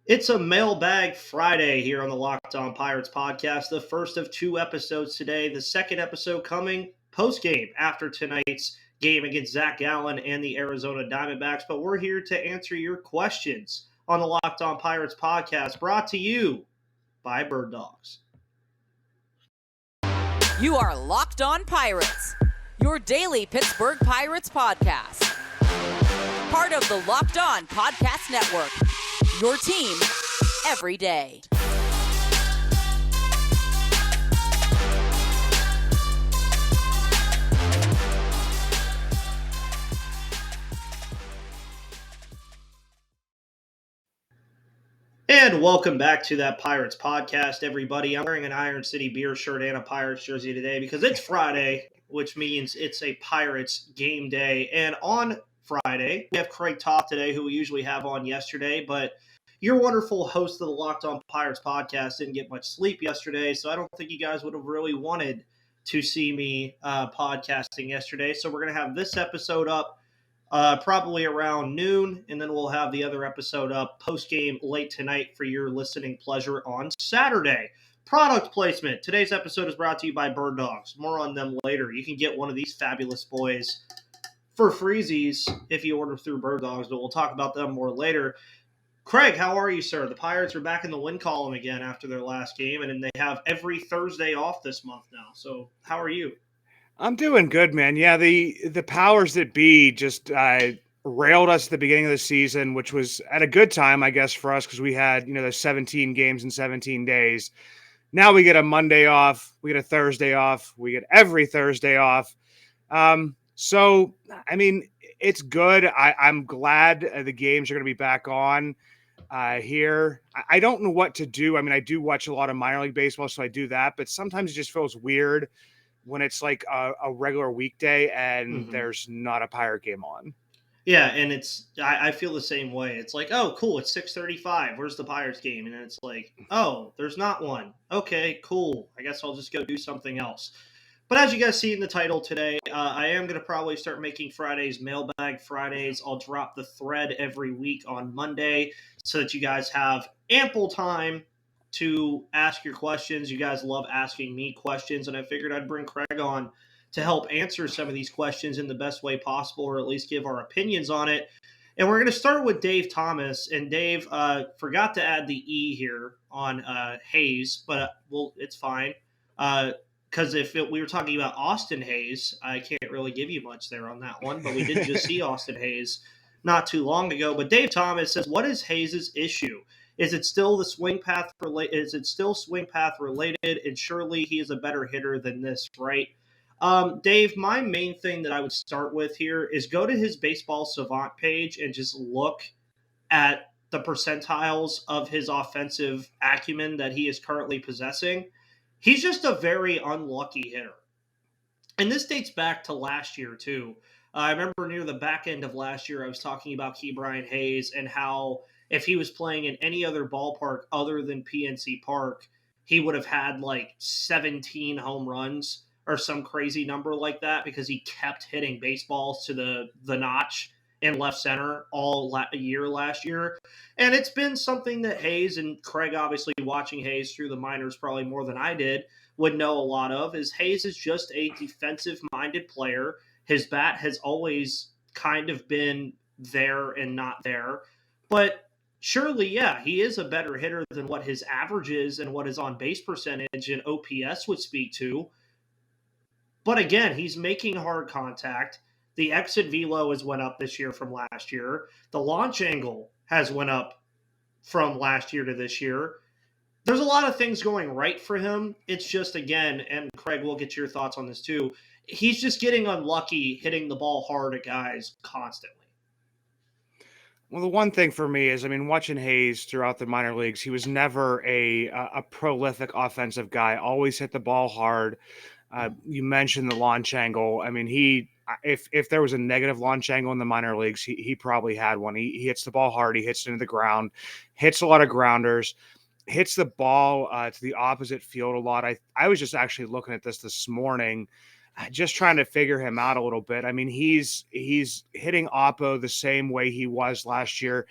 It's a Mailbag Friday here on the Locked On Pirates podcast. The first of two episodes today. The second episode coming post-game after tonight's game against Zach Gallen and the Arizona Diamondbacks. But we're here to answer your questions on the Locked On Pirates podcast, brought to you by Bird Dogs. You are Locked On Pirates, your daily Pittsburgh Pirates podcast. Part of the Locked On Podcast Network, your team every day. And welcome back to that Pirates podcast, everybody. I'm wearing an Iron City Beer shirt and a Pirates jersey today because it's Friday, which means it's a Pirates game day. And on Friday, we have Craig Toth today, who we usually have on yesterday, but your wonderful host of the Locked On Pirates podcast didn't get much sleep yesterday, so I don't think you guys would have really wanted to see me podcasting yesterday. So we're going to have this episode up probably around noon, and then we'll have the other episode up post-game late tonight for your listening pleasure on Saturday. Product placement. Today's episode is brought to you by Bird Dogs. More on them later. You can get one of these fabulous boys for freezies if you order through Bird Dogs, but we'll talk about them more later. Craig, how are you, sir? The Pirates are back in the win column again after their last game, and they have every Thursday off this month now. So how are you? I'm doing good, man. Yeah, the powers that be just railed us at the beginning of the season, which was at a good time, I guess, for us because we had, the 17 games in 17 days. Now we get a Monday off, we get a Thursday off, we get every Thursday off. So, I mean, it's good. I'm glad the games are going to be back on here. I don't know what to do. I mean, I do watch a lot of minor league baseball, so I do that, but sometimes it just feels weird when it's like a regular weekday and there's not a Pirate game on. Yeah, and I feel the same way. It's like, oh, cool, it's 6:35. Where's the Pirates game? And then it's like, oh, there's not one. Okay, cool. I guess I'll just go do something else. But as you guys see in the title today, I am going to probably start making Fridays Mailbag Fridays. I'll drop the thread every week on Monday so that you guys have ample time to ask your questions. You guys love asking me questions, and I figured I'd bring Craig on to help answer some of these questions in the best way possible, or at least give our opinions on it. And we're going to start with Dave Thomas. And Dave forgot to add the E here on Hayes, but it's fine. Because we were talking about Austin Hayes, I can't really give you much there on that one, but we did just see Austin Hayes not too long ago. But Dave Thomas says, what is Hayes' issue? Is it still swing path related? And surely he is a better hitter than this, right? Dave, my main thing that I would start with here is go to his Baseball Savant page and just look at the percentiles of his offensive acumen that he is currently possessing. He's just a very unlucky hitter. And this dates back to last year, too. I remember near the back end of last year, I was talking about Ke'Bryan Hayes and how if he was playing in any other ballpark other than PNC Park, he would have had like 17 home runs or some crazy number like that because he kept hitting baseballs to the notch in left center all year last year. And it's been something that Hayes, and Craig obviously watching Hayes through the minors probably more than I did, would know a lot of, is Hayes is just a defensive-minded player. His bat has always kind of been there and not there. But surely, yeah, he is a better hitter than what his average is and what his on-base percentage and OPS would speak to. But again, he's making hard contact. The exit velo has went up this year from last year. The launch angle has went up from last year to this year. There's a lot of things going right for him. It's just, again, and Craig, we'll get your thoughts on this too, he's just getting unlucky hitting the ball hard at guys constantly. Well, the one thing for me is, I mean, watching Hayes throughout the minor leagues, he was never a prolific offensive guy, always hit the ball hard. You mentioned the launch angle. I mean, if there was a negative launch angle in the minor leagues, he probably had one. He hits the ball hard. He hits it into the ground, hits a lot of grounders, hits the ball to the opposite field a lot. I was just actually looking at this morning, just trying to figure him out a little bit. I mean, he's hitting Oppo the same way he was last year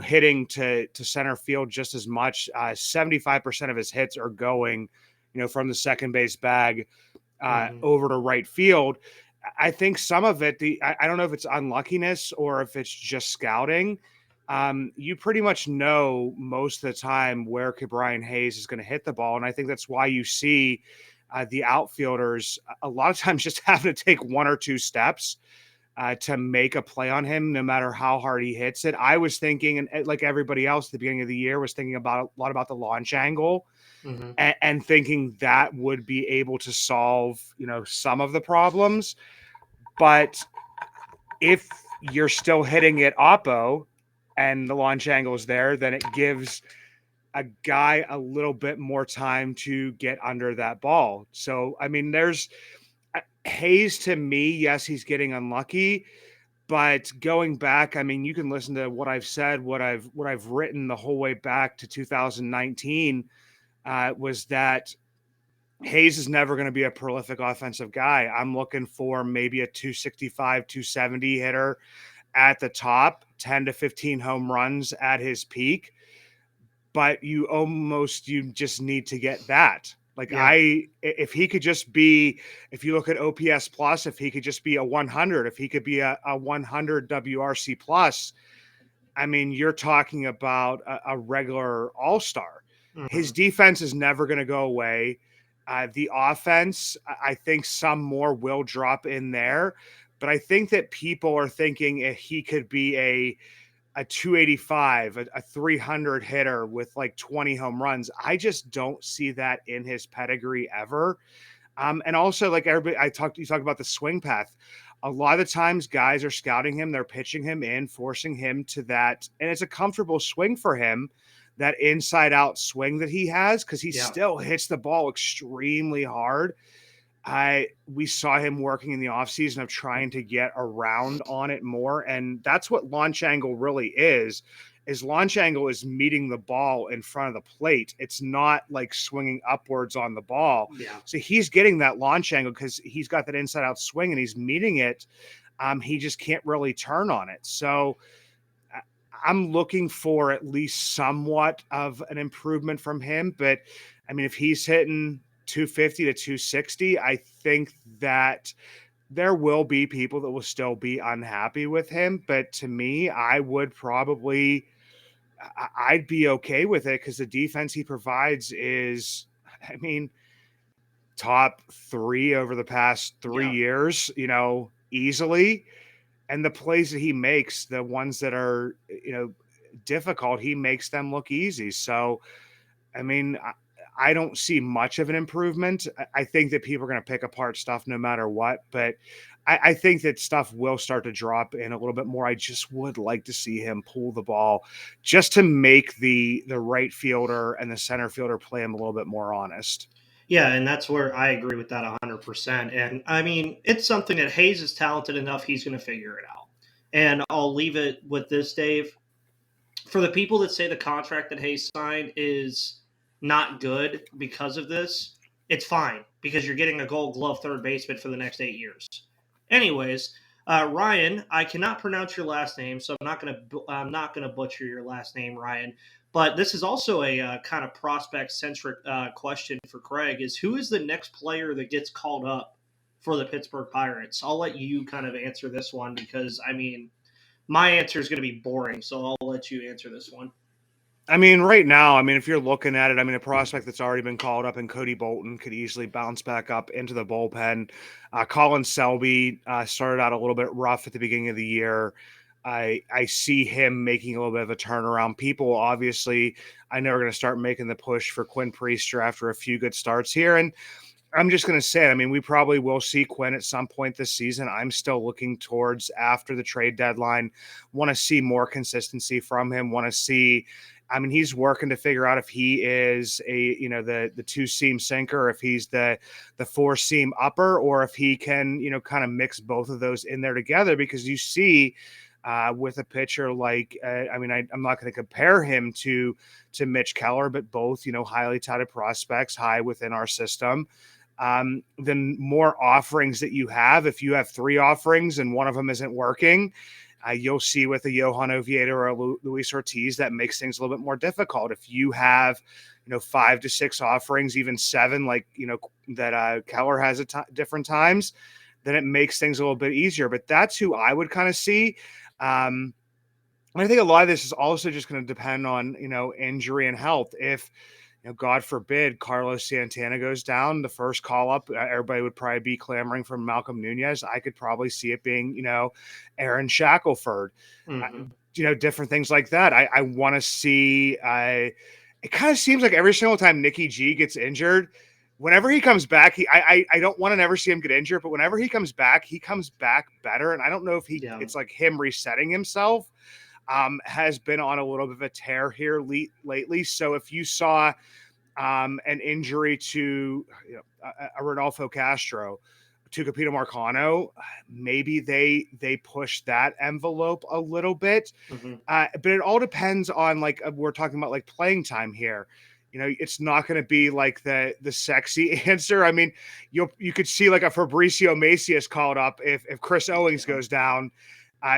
hitting to center field just as much. 75% of his hits are going, from the second base bag over to right field. I think some of it, I don't know if it's unluckiness or if it's just scouting. You pretty much know most of the time where Brian Hayes is going to hit the ball. And I think that's why you see the outfielders a lot of times just having to take one or two steps to make a play on him, no matter how hard he hits it. I was thinking, and like everybody else at the beginning of the year, was thinking a lot about the launch angle and thinking that would be able to solve, some of the problems. But if you're still hitting it oppo and the launch angle is there, then it gives a guy a little bit more time to get under that ball. So, I mean, there's Hayes, to me, yes, he's getting unlucky, but going back, I mean, you can listen to what I've said, what I've written the whole way back to 2019, was that Hayes is never going to be a prolific offensive guy. I'm looking for maybe a 265, 270 hitter at the top, 10 to 15 home runs at his peak. But you just need to get that. Like if he could just be, if you look at OPS plus, if he could just be a 100, if he could be a 100 WRC plus, I mean, you're talking about a regular all-star. His defense is never going to go away. The offense, I think some more will drop in there, but I think that people are thinking if he could be a 285, a 300 hitter with like 20 home runs. I just don't see that in his pedigree ever. And also, like everybody, you talk about the swing path. A lot of the times guys are scouting him, they're pitching him in, forcing him to that. And it's a comfortable swing for him, that inside out swing that he has, because he still hits the ball extremely hard. We saw him working in the offseason of trying to get around on it more. And that's what launch angle really is launch angle is meeting the ball in front of the plate. It's not like swinging upwards on the ball. Yeah. So he's getting that launch angle because he's got that inside out swing and he's meeting it. He just can't really turn on it. So I'm looking for at least somewhat of an improvement from him. But I mean, if he's hitting 250 to 260, I think that there will be people that will still be unhappy with him. But to me, I'd be okay with it because the defense he provides is, I mean, top 3 over the past 3 years, easily. And the plays that he makes, the ones that are, difficult, he makes them look easy. So, I mean, I don't see much of an improvement. I think that people are going to pick apart stuff no matter what, but I think that stuff will start to drop in a little bit more. I just would like to see him pull the ball just to make the right fielder and the center fielder play him a little bit more honest. Yeah, and that's where I agree with that 100%. And I mean, it's something that Hayes is talented enough, he's going to figure it out. And I'll leave it with this, Dave. For the people that say the contract that Hayes signed is not good because of this, it's fine because you're getting a Gold Glove third baseman for the next 8 years. Anyways, Ryan, I cannot pronounce your last name, so I'm not gonna butcher your last name, Ryan. But this is also a kind of prospect-centric question for Craig: is who is the next player that gets called up for the Pittsburgh Pirates? I'll let you kind of answer this one because I mean, my answer is going to be boring, so I'll let you answer this one. I mean, right now, if you're looking at it, a prospect that's already been called up and Cody Bolton could easily bounce back up into the bullpen. Colin Selby started out a little bit rough at the beginning of the year. I see him making a little bit of a turnaround. People, obviously, I know are going to start making the push for Quinn Priester after a few good starts here. And I'm just going to say it. We probably will see Quinn at some point this season. I'm still looking towards after the trade deadline. Want to see more consistency from him. Want to see, he's working to figure out if he is the 2-seam sinker, if he's the 4-seam upper, or if he can, kind of mix both of those in there together. Because you see with a pitcher like, I'm not going to compare him to Mitch Keller, but both, highly touted prospects, high within our system. Then more offerings that you have, if you have 3 offerings and one of them isn't working, you'll see with a Johan Oviedo or a Luis Ortiz that makes things a little bit more difficult. If you have, 5 to 6 offerings, even 7, like, that Keller has at different times, then it makes things a little bit easier. But that's who I would kind of see. I think a lot of this is also just going to depend on, injury and health. If, God forbid, Carlos Santana goes down, the first call up, everybody would probably be clamoring for Malcolm Nunez. I could probably see it being, Aaron Shackelford, different things like that. I want to see, it kind of seems like every single time Nicky G gets injured, whenever he comes back, I don't want to never see him get injured, but whenever he comes back better. And I don't know if it's like him resetting himself. Has been on a little bit of a tear here lately. So if you saw an injury to a Rodolfo Castro, to Capito Marcano, maybe they push that envelope a little bit. But it all depends on, like, we're talking about like playing time here. It's not going to be like the sexy answer. I mean, you could see like a Fabricio Macias called up if Chris Owings goes down.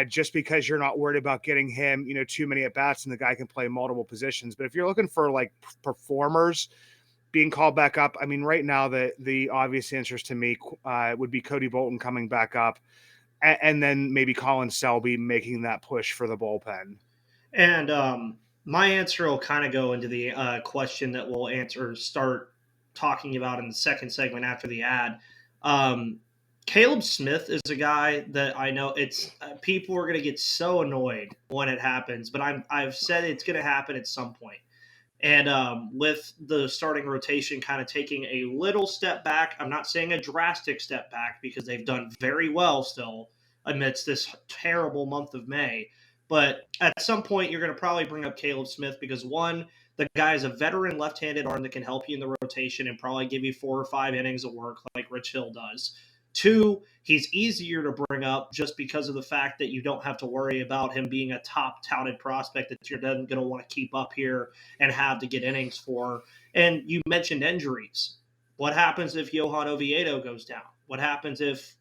Just because you're not worried about getting him, too many at bats, and the guy can play multiple positions. But if you're looking for like performers being called back up, I mean, right now the obvious answers to me would be Cody Bolton coming back up, and then maybe Colin Selby making that push for the bullpen. And my answer will kind of go into the question that we'll start talking about in the second segment after the ad. Caleb Smith is a guy that I know people are going to get so annoyed when it happens, but I've said it's going to happen at some point. And with the starting rotation kind of taking a little step back, I'm not saying a drastic step back because they've done very well still amidst this terrible month of May. But at some point, you're going to probably bring up Caleb Smith because, one, the guy is a veteran left-handed arm that can help you in the rotation and probably give you 4 or 5 innings of work like Rich Hill does. 2, he's easier to bring up just because of the fact that you don't have to worry about him being a top touted prospect that you're then going to want to keep up here and have to get innings for. And you mentioned injuries. What happens if Johan Oviedo goes down? What happens if,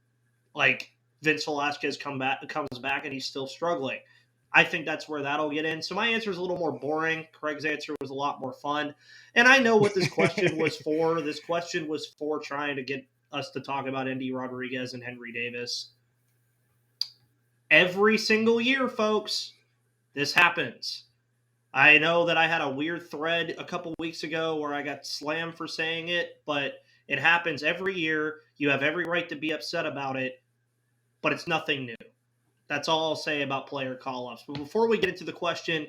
like, Vince Velasquez comes back and he's still struggling? I think that's where that'll get in. So my answer is a little more boring. Craig's answer was a lot more fun. And I know what this question was for. This question was for trying to get us to talk about Endy Rodriguez and Henry Davis. Every single year, folks, this happens. I know that I had a weird thread a couple weeks ago where I got slammed for saying it, but it happens every year. You have every right to be upset about it, but it's nothing new. That's all I'll say about player call-ups. But before we get into the question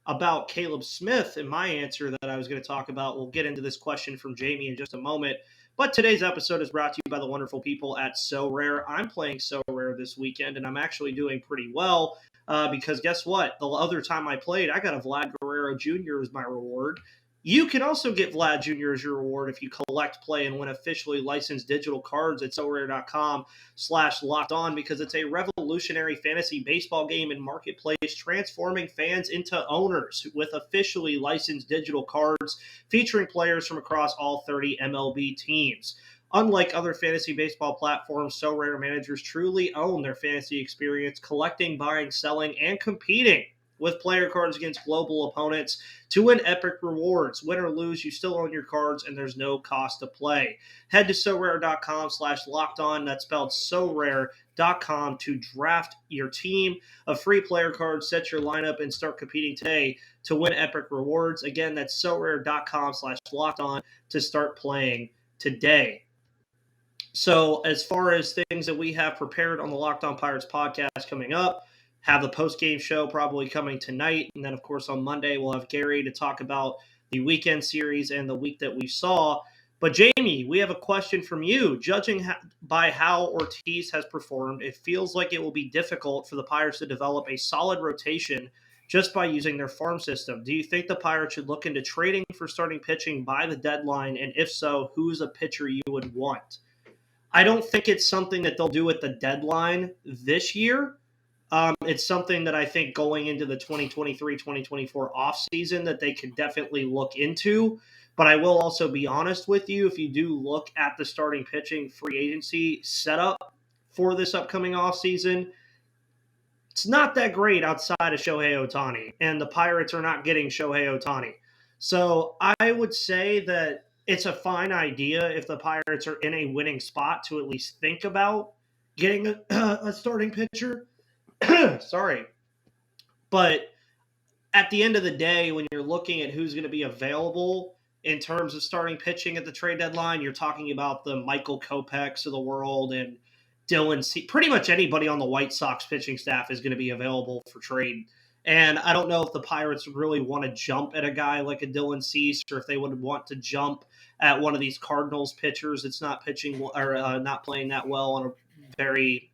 about Caleb Smith and my answer that I was going to talk about, we'll get into this question from Jamie in just a moment. But today's episode is brought to you by the wonderful people at So Rare. I'm playing So Rare this weekend, and I'm actually doing pretty well because guess what? The other time I played, I got a Vlad Guerrero Jr. as my reward. You can also get Vlad Jr. as your reward if you collect, play, and win officially licensed digital cards at SoRare.com/lockedon because it's a revolutionary fantasy baseball game and marketplace transforming fans into owners with officially licensed digital cards featuring players from across all 30 MLB teams. Unlike other fantasy baseball platforms, So Rare managers truly own their fantasy experience, collecting, buying, selling, and competing with player cards against global opponents to win epic rewards. Win or lose, you still own your cards, and there's no cost to play. Head to SoRare.com/lockedon. That's spelled SoRare.com to draft your team of free player cards, set your lineup, and start competing today to win epic rewards. Again, that's SoRare.com/lockedon to start playing today. So as far as things that we have prepared on the Locked On Pirates podcast coming up, have the post-game show probably coming tonight. And then, of course, on Monday, we'll have Gary to talk about the weekend series and the week that we saw. But, Jamie, we have a question from you. Judging by how Ortiz has performed, it feels like it will be difficult for the Pirates to develop a solid rotation just by using their farm system. Do you think the Pirates should look into trading for starting pitching by the deadline? And if so, who's a pitcher you would want? I don't think it's something that they'll do at the deadline this year. It's something that I think going into the 2023-2024 offseason that they could definitely look into. But I will also be honest with you, if you do look at the starting pitching free agency setup for this upcoming offseason, it's not that great outside of Shohei Ohtani, and the Pirates are not getting Shohei Ohtani. So I would say that it's a fine idea if the Pirates are in a winning spot to at least think about getting a starting pitcher. Sorry. But at the end of the day, when you're looking at who's going to be available in terms of starting pitching at the trade deadline, you're talking about the Michael Kopechs of the world and Dylan C. Pretty much anybody on the White Sox pitching staff is going to be available for trade. And I don't know if the Pirates really want to jump at a guy like a Dylan Cease, or if they would want to jump at one of these Cardinals pitchers that's not pitching or not playing that well on a very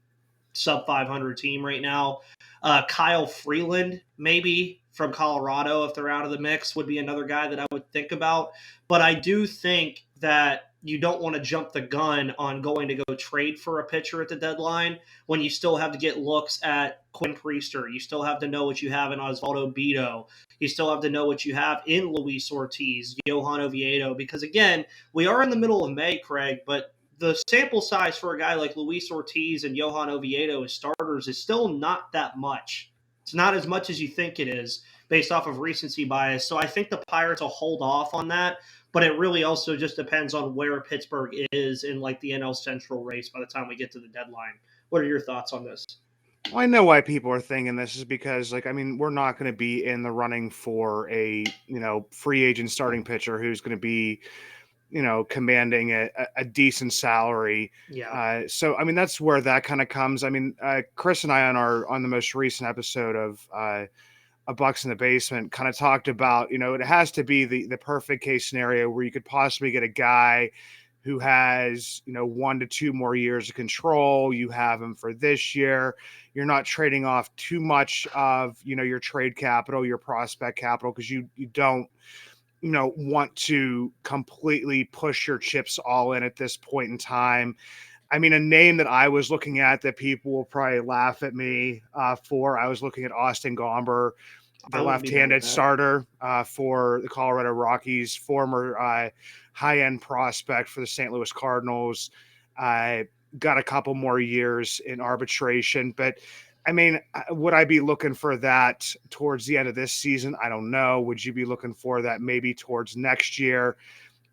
sub 500 team right now. Kyle Freeland, maybe from Colorado, if they're out of the mix, would be another guy that I would think about. But I do think that you don't want to jump the gun on going to go trade for a pitcher at the deadline when you still have to get looks at Quinn Priester. You still have to know what you have in Osvaldo Bido. You still have to know what you have in Luis Ortiz, Johan Oviedo, because again, we are in the middle of May, Craig, but the sample size for a guy like Luis Ortiz and Johan Oviedo as starters is still not that much. It's not as much as you think it is based off of recency bias. So I think the Pirates will hold off on that, but it really also just depends on where Pittsburgh is in like the NL Central race by the time we get to the deadline. What are your thoughts on this? Well, I know why people are thinking this is because, like, I mean, we're not going to be in the running for a, free agent starting pitcher who's going to be, commanding a decent salary. Yeah. So, I mean, that's where that kind of comes. I mean, Chris and I on the most recent episode of A Bucks in the Basement kind of talked about, it has to be the perfect case scenario where you could possibly get a guy who has, 1 to 2 more years of control. You have him for this year. You're not trading off too much of, your trade capital, your prospect capital, because you don't, want to completely push your chips all in at this point in time. I mean, a name that I was looking at that people will probably laugh at me for, I was looking at Austin Gomber, the left-handed starter for the Colorado Rockies, former high-end prospect for the St. Louis Cardinals. Got a couple more years in arbitration, but I mean, would I be looking for that towards the end of this season? I don't know. Would you be looking for that maybe towards next year?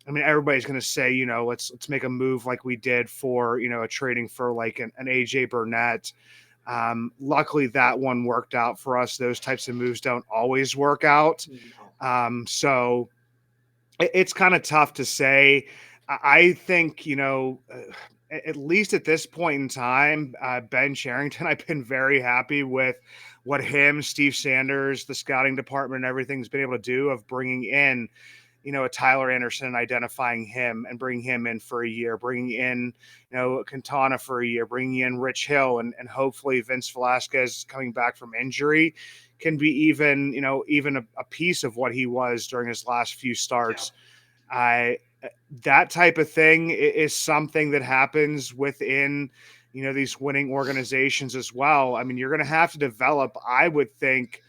I mean, everybody's going to say, let's make a move like we did for, a trading for like an AJ Burnett. Luckily, that one worked out for us. Those types of moves don't always work out. So it's kind of tough to say. I think, at least at this point in time, Ben Cherington, I've been very happy with what him, Steve Sanders, the scouting department, and everything's been able to do of bringing in, a Tyler Anderson and identifying him and bringing him in for a year, bringing in, Quintana for a year, bringing in Rich Hill, and hopefully Vince Velasquez coming back from injury can be even a piece of what he was during his last few starts. Yeah. That type of thing is something that happens within, these winning organizations as well. I mean, you're going to have to develop, I would think,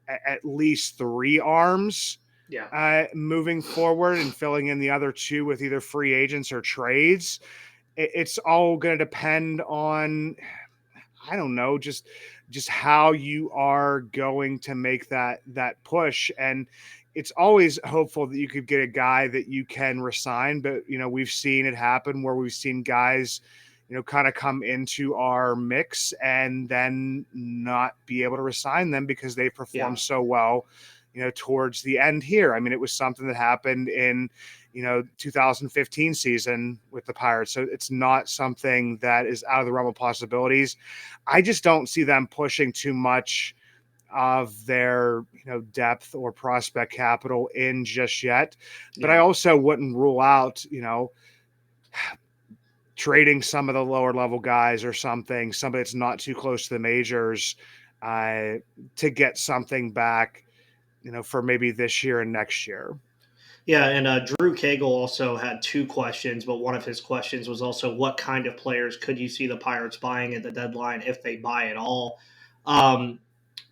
at least 3 arms moving forward and filling in the other 2 with either free agents or trades. It's all going to depend on, I don't know, just how you are going to make that push. And it's always hopeful that you could get a guy that you can resign, but we've seen it happen where we've seen guys, kind of come into our mix and then not be able to resign them because they performed so well, towards the end here. I mean, it was something that happened in, 2015 season with the Pirates. So it's not something that is out of the realm of possibilities. I just don't see them pushing too much of their, depth or prospect capital in just yet. But I also wouldn't rule out, trading some of the lower level guys or somebody that's not too close to the majors to get something back, for maybe this year and next year. Yeah, and Drew Cagle also had 2 questions, but one of his questions was also what kind of players could you see the Pirates buying at the deadline if they buy at all?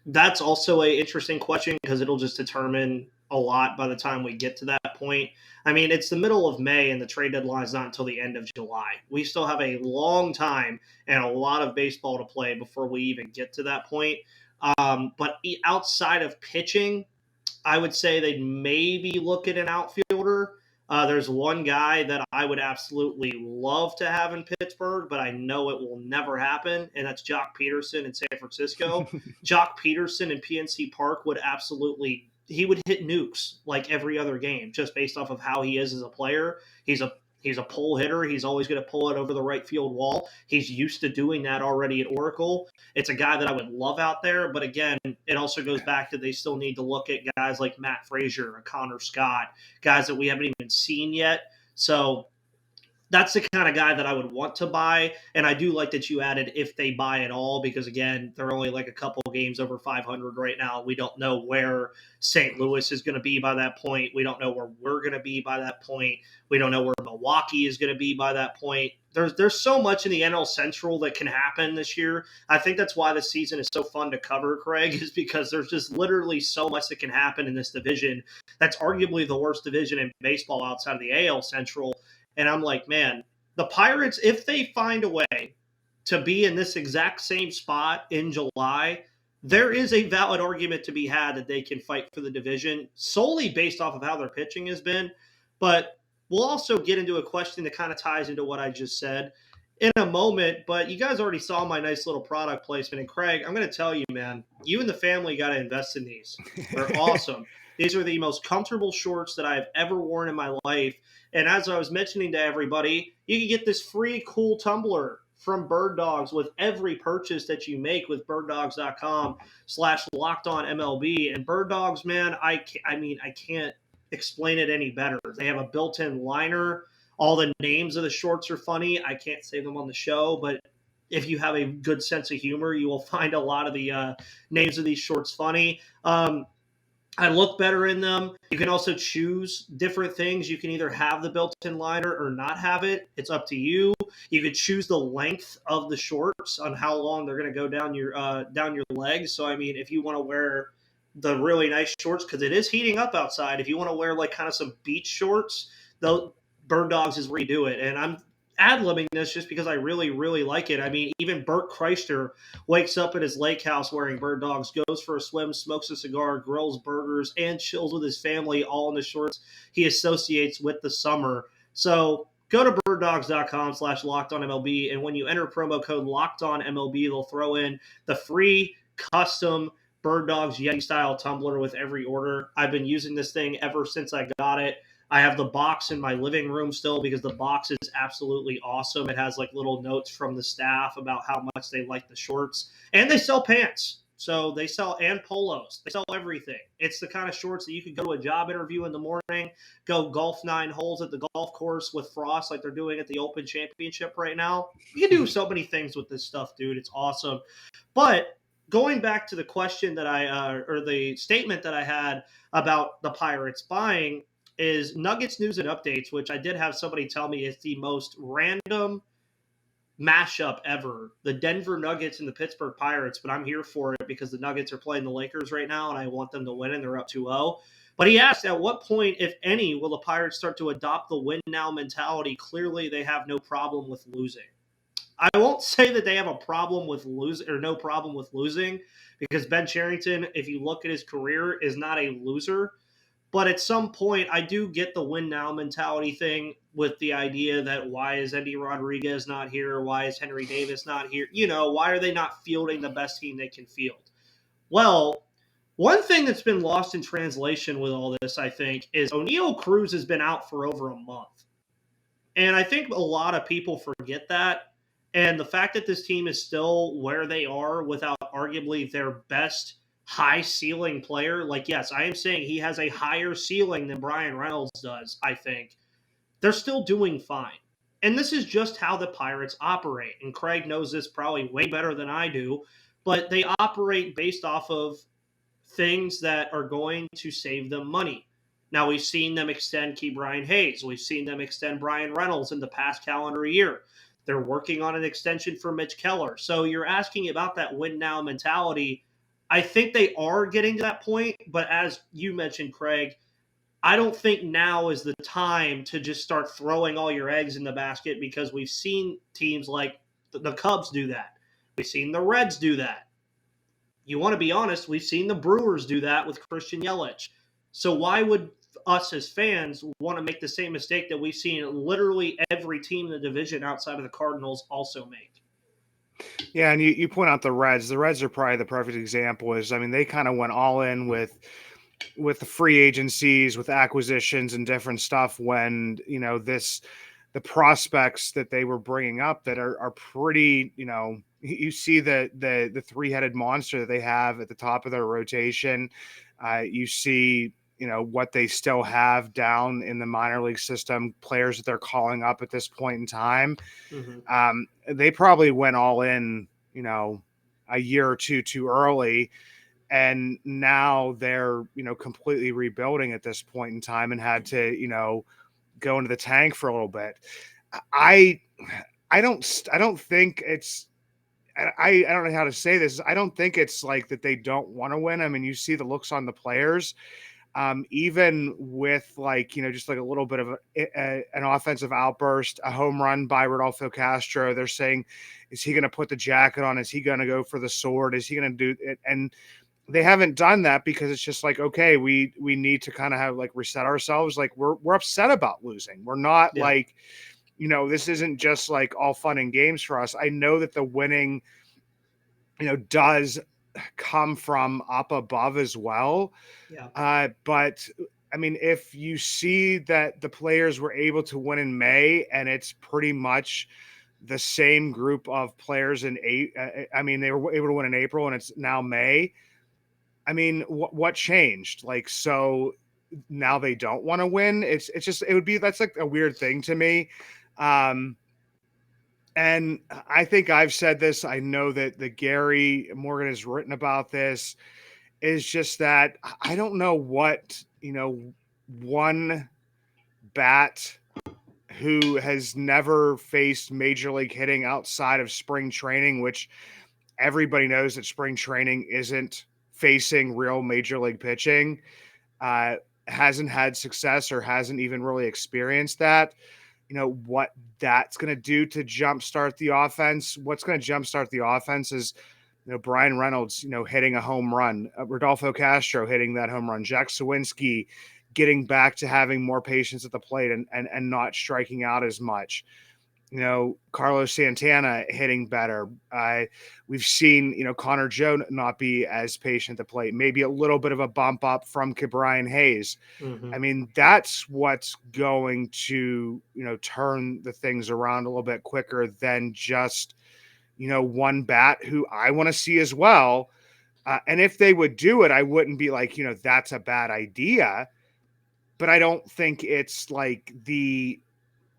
That's also an interesting question because it'll just determine a lot by the time we get to that point. I mean, it's the middle of May and the trade deadline is not until the end of July. We still have a long time and a lot of baseball to play before we even get to that point. But outside of pitching, I would say they'd maybe look at an outfielder. There's one guy that I would absolutely love to have in Pittsburgh, but I know it will never happen, and that's Jock Peterson in San Francisco. Jock Peterson in PNC Park would absolutely – he would hit nukes like every other game just based off of how he is as a player. He's a pull hitter. He's always going to pull it over the right field wall. He's used to doing that already at Oracle. It's a guy that I would love out there. But again, it also goes back to they still need to look at guys like Matt Frazier or Connor Scott, guys that we haven't even seen yet. So that's the kind of guy that I would want to buy. And I do like that you added if they buy at all, because again, they're only like a couple of games over 500 right now. We don't know where St. Louis is going to be by that point. We don't know where we're going to be by that point. We don't know where Milwaukee is going to be by that point. There's so much in the NL Central that can happen this year. I think that's why the season is so fun to cover, Craig, is because there's just literally so much that can happen in this division. That's arguably the worst division in baseball outside of the AL Central. And I'm like, man, the Pirates, if they find a way to be in this exact same spot in July, there is a valid argument to be had that they can fight for the division solely based off of how their pitching has been. But we'll also get into a question that kind of ties into what I just said in a moment. But you guys already saw my nice little product placement. And Craig, I'm going to tell you, man, you and the family got to invest in these. They're awesome. These are the most comfortable shorts that I've ever worn in my life. And as I was mentioning to everybody, you can get this free cool tumbler from Bird Dogs with every purchase that you make with birddogs.com/lockedonmlb. And Bird Dogs, man, I can't explain it any better. They have a built-in liner. All the names of the shorts are funny. I can't say them on the show, but if you have a good sense of humor, you will find a lot of the names of these shorts funny. I look better in them. You can also choose different things. You can either have the built-in liner or not have it. It's up to you. You could choose the length of the shorts on how long they're going to go down your legs. So, I mean, if you want to wear the really nice shorts, because it is heating up outside, if you want to wear like kind of some beach shorts, the Bird Dogs is where you do it. And I'm ad-libbing this just because I really, really like it. I mean, even Bert Kreister wakes up at his lake house wearing Bird Dogs, goes for a swim, smokes a cigar, grills burgers, and chills with his family, all in the shorts he associates with the summer. So go to birddogs.com/lockedonmlb, and when you enter promo code LOCKEDONMLB, they'll throw in the free custom Bird Dogs Yeti-style tumbler with every order. I've been using this thing ever since I got it. I have the box in my living room still because the box is absolutely awesome. It has like little notes from the staff about how much they like the shorts. And they sell pants. So they sell and polos. They sell everything. It's the kind of shorts that you could go to a job interview in the morning, go golf 9 holes at the golf course with frost like they're doing at the Open Championship right now. You can do so many things with this stuff, dude. It's awesome. But going back to the question that or the statement that I had about the Pirates buying, is Nuggets news and updates, which I did have somebody tell me is the most random mashup ever. The Denver Nuggets and the Pittsburgh Pirates, but I'm here for it because the Nuggets are playing the Lakers right now, and I want them to win, and they're up 2-0. But he asked, at what point, if any, will the Pirates start to adopt the win-now mentality? Clearly, they have no problem with losing. I won't say that they have a problem with losing or no problem with losing, because Ben Cherington, if you look at his career, is not a loser. But at some point, I do get the win now mentality thing with the idea that why is Eddie Rodriguez not here? Why is Henry Davis not here? You know, why are they not fielding the best team they can field? Well, one thing that's been lost in translation with all this, I think, is O'Neal Cruz has been out for over a month. And I think a lot of people forget that. And the fact that this team is still where they are without arguably their best high ceiling player, like, yes, I am saying he has a higher ceiling than Brian Reynolds does, I think. They're still doing fine. And this is just how the Pirates operate. And Craig knows this probably way better than I do, but they operate based off of things that are going to save them money. Now, we've seen them extend Ke'Bryan Hayes. We've seen them extend Brian Reynolds in the past calendar year. They're working on an extension for Mitch Keller. So you're asking about that win-now mentality. I think they are getting to that point, but as you mentioned, Craig, I don't think now is the time to just start throwing all your eggs in the basket, because we've seen teams like the Cubs do that. We've seen the Reds do that. you want to be honest, we've seen the Brewers do that with Christian Yelich. So why would us as fans want to make the same mistake that we've seen literally every team in the division outside of the Cardinals also make? Yeah, and you point out the Reds. The Reds are probably the perfect example. I mean, they kind of went all in with the free agencies, with acquisitions and different stuff when, the prospects that they were bringing up that are pretty, you see the three-headed monster that they have at the top of their rotation. You see, what they still have down in the minor league system, players that they're calling up at this point in time. They probably went all in, a year or two too early. And now they're, completely rebuilding at this point in time and had to, go into the tank for a little bit. I don't think it's, I don't know how to say this. I don't think it's like that they don't want to win. I mean, you see the looks on the players, even with just like a little bit of an offensive outburst, a home run by Rodolfo Castro. They're saying, is he going to put the jacket on? Is he going to go for the sword? Is he going to do it? And they haven't done that because it's just like, okay, we need to kind of have reset ourselves. Like we're upset about losing. We're not this isn't just like all fun and games for us. I know that the winning, does come from up above as well. Yeah. But I mean, if you see that the players were able to win in May and it's pretty much the same group of players in I mean, they were able to win in April and it's now May. I mean, what changed? So now they don't want to win. It's just, that's like a weird thing to me. And I think I've said this. I know that the Gary Morgan has written about this. Is just that I don't know what, one bat who has never faced major league hitting outside of spring training, which everybody knows that spring training isn't facing real major league pitching, hasn't had success or hasn't even really experienced that. What that's going to do to jumpstart the offense. What's going to jumpstart the offense is, Brian Reynolds, hitting a home run, Rodolfo Castro hitting that home run, Jack Sawinski getting back to having more patience at the plate and not striking out as much. Carlos Santana hitting better. We've seen, Connor Joe not be as patient at the plate, maybe a little bit of a bump up from Brian Hayes. I mean, that's what's going to, turn the things around a little bit quicker than just, one bat who I want to see as well. And if they would do it, I wouldn't be like, that's a bad idea. But I don't think it's like the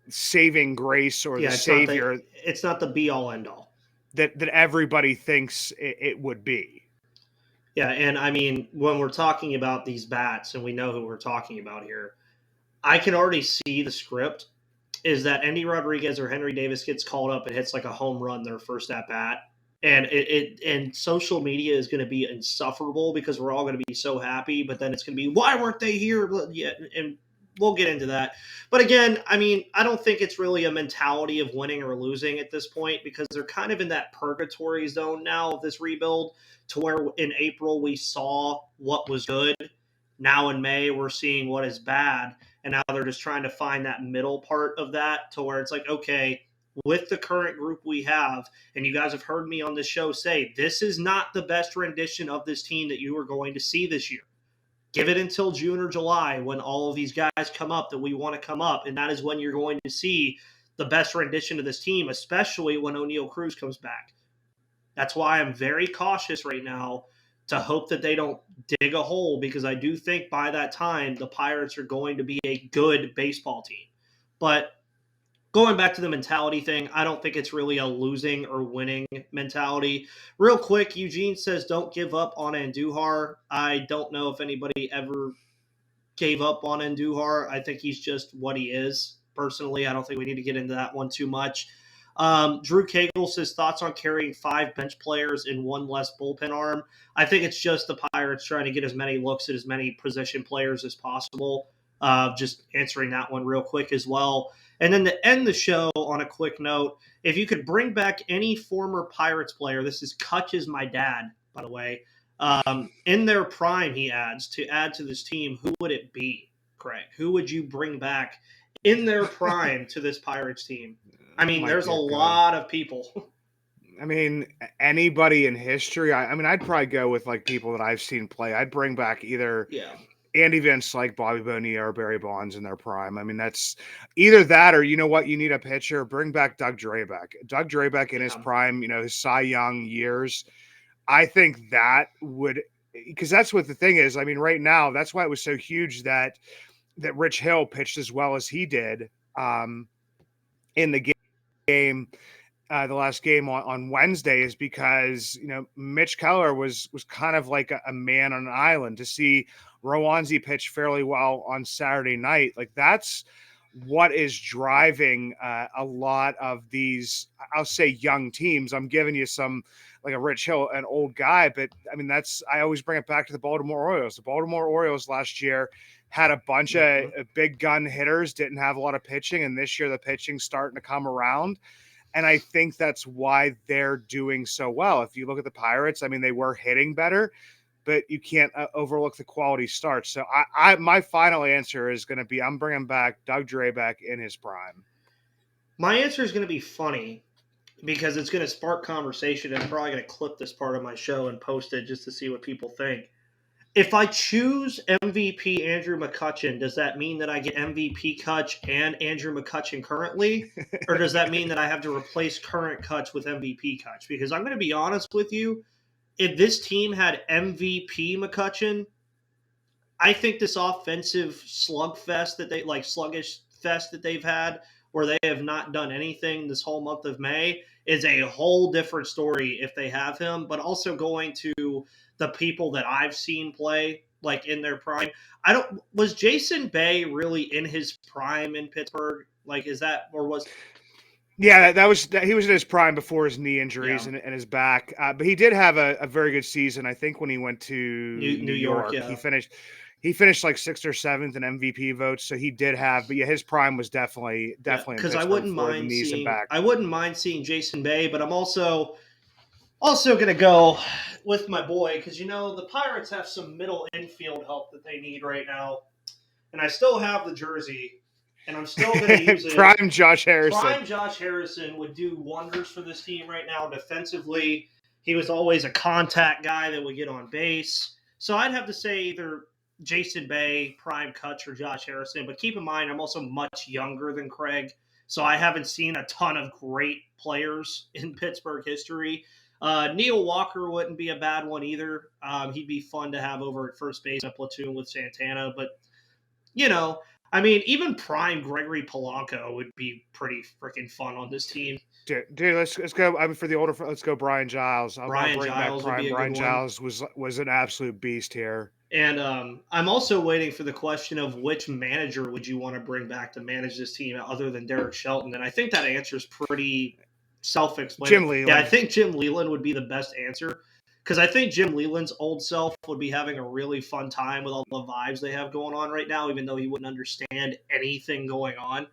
saving grace or the savior. It's not the be all end all that everybody thinks it would be. Yeah, and I mean, when we're talking about these bats, and we know who we're talking about here, I can already see the script is that Andy Rodriguez or Henry Davis gets called up and hits like a home run their first at bat, and and social media is going to be insufferable because we're all going to be so happy, but then it's going to be, why weren't they here? Yeah, and we'll get into that. But again, I mean, I don't think it's really a mentality of winning or losing at this point because they're kind of in that purgatory zone now of this rebuild, to where in April we saw what was good. Now in May, we're seeing what is bad. And now they're just trying to find that middle part of that to where it's like, okay, with the current group we have, and you guys have heard me on this show say, this is not the best rendition of this team that you are going to see this year. Give it until June or July when all of these guys come up that we want to come up, and that is when you're going to see the best rendition of this team, especially when O'Neal Cruz comes back. That's why I'm very cautious right now to hope that they don't dig a hole, because I do think by that time the Pirates are going to be a good baseball team. But going back to the mentality thing, I don't think it's really a losing or winning mentality. Real quick, Eugene says don't give up on Andujar. I don't know if anybody ever gave up on Andujar. I think he's just what he is. Personally, I don't think we need to get into that one too much. Drew Cagle says thoughts on carrying 5 bench players and 1 less bullpen arm. I think it's just the Pirates trying to get as many looks at as many position players as possible. Just answering that one real quick as well. And then to end the show on a quick note, if you could bring back any former Pirates player, this is Kutch is my dad, by the way. In their prime, he adds, to add to this team, who would it be, Craig? Who would you bring back in their prime to this Pirates team? I mean, My there's a dear God. lot of people. I mean, anybody in history. I mean, I'd probably go with like people that I've seen play. I'd bring back either Yeah. Andy Vince, like Bobby Bonilla or Barry Bonds in their prime. I mean, that's either that or you know what? You need a pitcher. Bring back Doug Drabek. Doug Drabek in his Yeah. prime, his Cy Young years. I think that would, because that's what the thing is. I mean, right now, that's why it was so huge that Rich Hill pitched as well as he did in the game. The last game on Wednesday is because Mitch Keller was kind of like a man on an island. To see Rowanzi pitch fairly well on Saturday night, like that's what is driving a lot of these, I'll say, young teams. I'm giving you some, like a Rich Hill, an old guy, but I mean, I always bring it back to the Baltimore Orioles. The Baltimore Orioles last year had a bunch of big gun hitters, didn't have a lot of pitching, and this year the pitching's starting to come around. And I think that's why they're doing so well. If you look at the Pirates, I mean, they were hitting better, but you can't overlook the quality starts. So my final answer is going to be, I'm bringing back Doug Drabek in his prime. My answer is going to be funny because it's going to spark conversation, and I'm probably going to clip this part of my show and post it just to see what people think. If I choose MVP Andrew McCutchen, does that mean that I get MVP Kutch and Andrew McCutchen currently? Or does that mean that I have to replace current Kutch with MVP Kutch? Because I'm going to be honest with you, if this team had MVP McCutchen, I think this offensive slugfest that they sluggish fest that they've had, where they have not done anything this whole month of May, is a whole different story if they have him. But also going to the people that I've seen play like in their prime, was Jason Bay really in his prime in Pittsburgh? Like, is that, or was? Yeah, he was in his prime before his knee injuries and his back, but he did have a very good season. I think when he went to New York, yeah. He finished like 6th or 7th in MVP votes, so he did have. But yeah, his prime was definitely Because I wouldn't mind seeing Jason Bay, but I'm also going to go with my boy because the Pirates have some middle infield help that they need right now, and I still have the jersey, and I'm still going to use it. Prime Josh Harrison. Prime Josh Harrison would do wonders for this team right now defensively. He was always a contact guy that would get on base, so I'd have to say either Jason Bay, Prime Kutch, or Josh Harrison. But keep in mind, I'm also much younger than Craig, so I haven't seen a ton of great players in Pittsburgh history. Neil Walker wouldn't be a bad one either. He'd be fun to have over at first base in a platoon with Santana. But, I mean, even prime Gregory Polanco would be pretty freaking fun on this team. Dude, let's go. I mean, for the older, let's go Brian Giles. Brian Giles would be a good one. Brian Giles was an absolute beast here. And I'm also waiting for the question of which manager would you want to bring back to manage this team other than Derek Shelton? And I think that answer is pretty self-explanatory. Jim Leland. Yeah, I think Jim Leland would be the best answer because I think Jim Leland's old self would be having a really fun time with all the vibes they have going on right now, even though he wouldn't understand anything going on.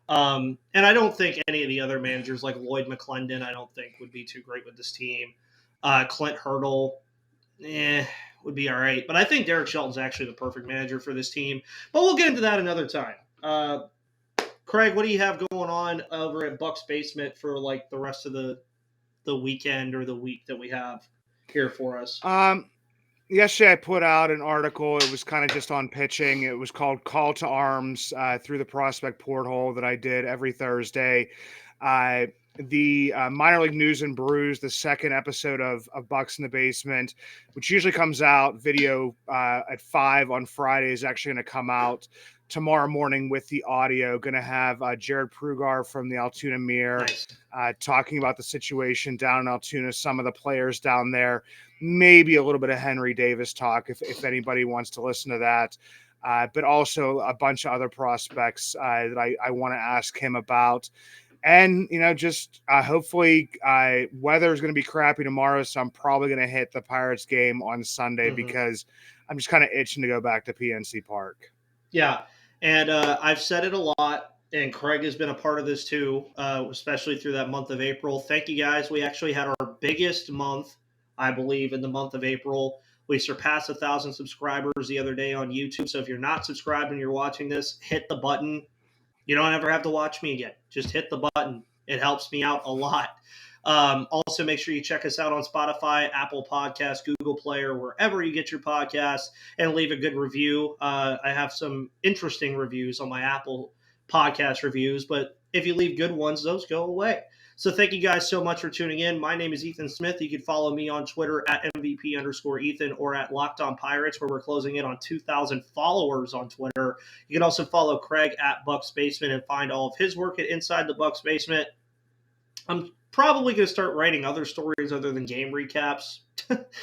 And I don't think any of the other managers like Lloyd McClendon, I don't think would be too great with this team. Clint Hurdle, would be all right. But I think Derek Shelton's actually the perfect manager for this team. But we'll get into that another time. Craig, what do you have going on over at Buck's Basement for like the rest of the weekend or the week that we have here for us? Yesterday I put out an article. It was kind of just on pitching. It was called Call to Arms through the prospect porthole that I did every Thursday. The Minor League News and Brews, the second episode of Bucks in the Basement, which usually comes out video at 5 on Friday, is actually going to come out tomorrow morning with the audio. Going to have Jared Prugar from the Altoona Mirror talking about the situation down in Altoona, some of the players down there, maybe a little bit of Henry Davis talk if anybody wants to listen to that. But also a bunch of other prospects that I want to ask him about. And, just hopefully weather is going to be crappy tomorrow, so I'm probably going to hit the Pirates game on Sunday because I'm just kind of itching to go back to PNC Park. Yeah, and I've said it a lot, and Craig has been a part of this too, especially through that month of April. Thank you, guys. We actually had our biggest month, I believe, in the month of April. We surpassed 1,000 subscribers the other day on YouTube. So if you're not subscribed and you're watching this, hit the button. You don't ever have to watch me again. Just hit the button. It helps me out a lot. Also, make sure you check us out on Spotify, Apple Podcasts, Google Play, or wherever you get your podcasts, and leave a good review. I have some interesting reviews on my Apple Podcast reviews, but if you leave good ones, those go away. So thank you guys so much for tuning in. My name is Ethan Smith. You can follow me on Twitter at MVP_Ethan or at Locked On Pirates, where we're closing in on 2,000 followers on Twitter. You can also follow Craig at Bucks Basement and find all of his work at Inside the Bucks Basement. I'm probably going to start writing other stories other than game recaps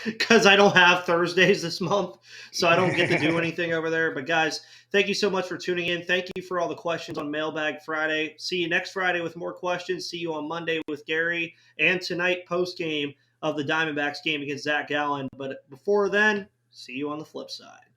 because I don't have Thursdays this month, so I don't get to do anything over there. But guys, thank you so much for tuning in. Thank you for all the questions on Mailbag Friday. See you next Friday with more questions. See you on Monday with Gary, and tonight post-game of the Diamondbacks game against Zach Gallen. But before then, see you on the flip side.